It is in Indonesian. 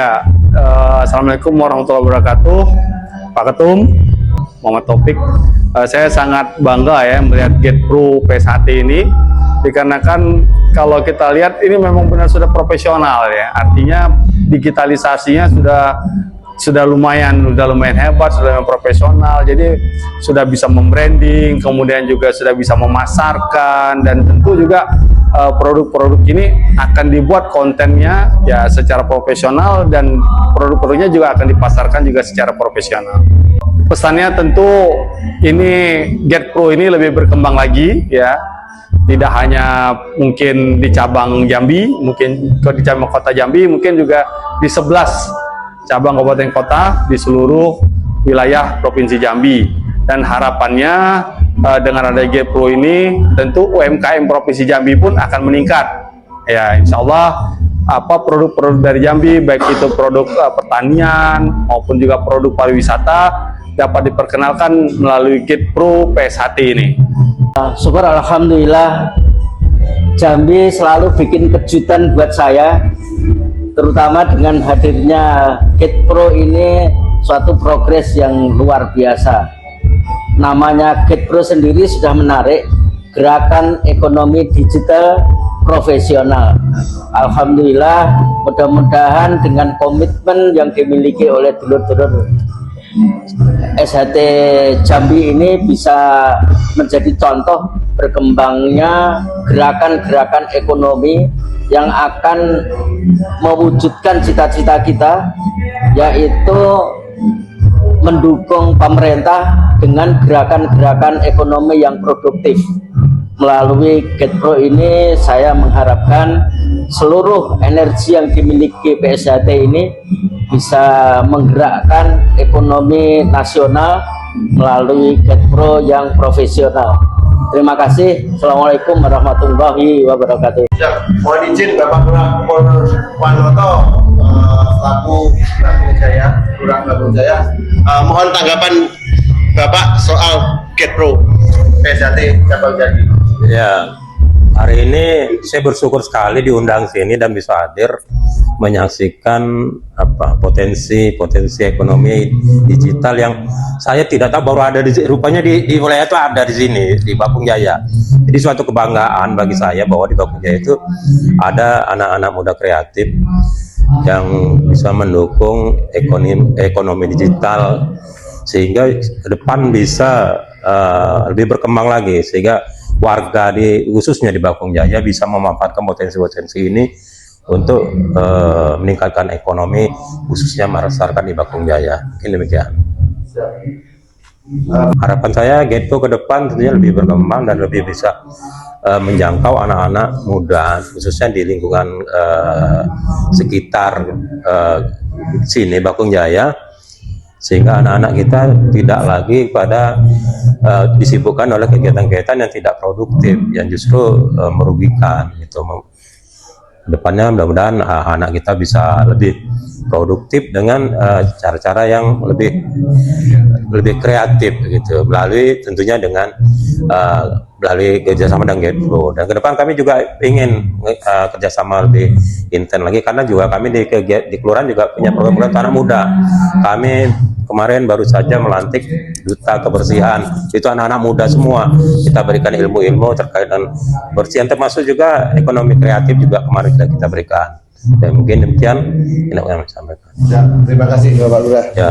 Ya, Assalamualaikum warahmatullahi wabarakatuh, Pak Ketum, Muhammad Taufik. Saya sangat bangga ya melihat GetPro PSHT ini, dikarenakan kalau kita lihat ini memang benar sudah profesional ya. Artinya digitalisasinya sudah lumayan hebat, sudah lumayan profesional. Jadi sudah bisa membranding, kemudian juga sudah bisa memasarkan, dan tentu juga produk-produk ini akan dibuat kontennya ya secara profesional, dan produk-produknya juga akan dipasarkan juga secara profesional. Pesannya tentu ini GetPro ini lebih berkembang lagi ya, tidak hanya mungkin di cabang Jambi, mungkin di cabang kota Jambi, mungkin juga di 11 cabang kabupaten kota di seluruh wilayah Provinsi Jambi. Dan harapannya dengan ada GetPro ini tentu UMKM Provinsi Jambi pun akan meningkat ya, insya Allah. Produk-produk dari Jambi, baik itu produk pertanian maupun juga produk pariwisata, dapat diperkenalkan melalui GetPro PSHT ini. Syukur alhamdulillah, Jambi selalu bikin kejutan buat saya, terutama dengan hadirnya GetPro ini suatu progres yang luar biasa. Namanya GetPro sendiri sudah menarik, gerakan ekonomi digital profesional. Alhamdulillah, mudah-mudahan dengan komitmen yang dimiliki oleh dulur-dulur SHT Jambi ini bisa menjadi contoh berkembangnya gerakan-gerakan ekonomi yang akan mewujudkan cita-cita kita, yaitu mendukung pemerintah dengan gerakan-gerakan ekonomi yang produktif. Melalui GetPro ini saya mengharapkan seluruh energi yang dimiliki PSHT ini bisa menggerakkan ekonomi nasional melalui GetPro yang profesional. Terima kasih. Assalamualaikum warahmatullahi wabarakatuh. Ya, mohon izin Bapak Purwanoto selaku Lurah Lampung Jaya, mohon tanggapan Bapak soal GetPro PSHT cabang Jambi. Ya, hari ini saya bersyukur sekali diundang sini dan bisa hadir menyaksikan potensi ekonomi digital yang saya tidak tahu baru ada rupanya di wilayah itu ada di sini di Bapung Jaya. Jadi suatu kebanggaan bagi saya bahwa di Bapung Jaya itu ada anak-anak muda kreatif yang bisa mendukung ekonomi digital sehingga ke depan bisa lebih berkembang lagi, sehingga warga khususnya di Bapung Jaya bisa memanfaatkan potensi-potensi ini untuk meningkatkan ekonomi, khususnya masyarakat di Bapung Jaya. Mungkin demikian. Harapan saya GetPro ke depan tentunya lebih berkembang dan lebih bisa menjangkau anak-anak muda, khususnya di lingkungan sekitar sini Bapung Jaya, sehingga anak-anak kita tidak lagi disibukkan oleh kegiatan-kegiatan yang tidak produktif, yang justru merugikan gitu. Depannya mudah-mudahan anak kita bisa lebih produktif dengan cara-cara yang lebih kreatif gitu, tentunya dengan melalui kerjasama dengan GetPro. Dan ke depan kami juga ingin kerjasama lebih intens lagi, karena juga kami di kelurahan juga punya program anak muda. Kami kemarin baru saja melantik duta kebersihan, itu anak-anak muda semua. Kita berikan ilmu-ilmu terkait dengan bersihan, termasuk juga ekonomi kreatif juga kemarin kita berikan. Dan mungkin demikian yang saya sampaikan. Ya, terima kasih Bapak Lurah. Ya.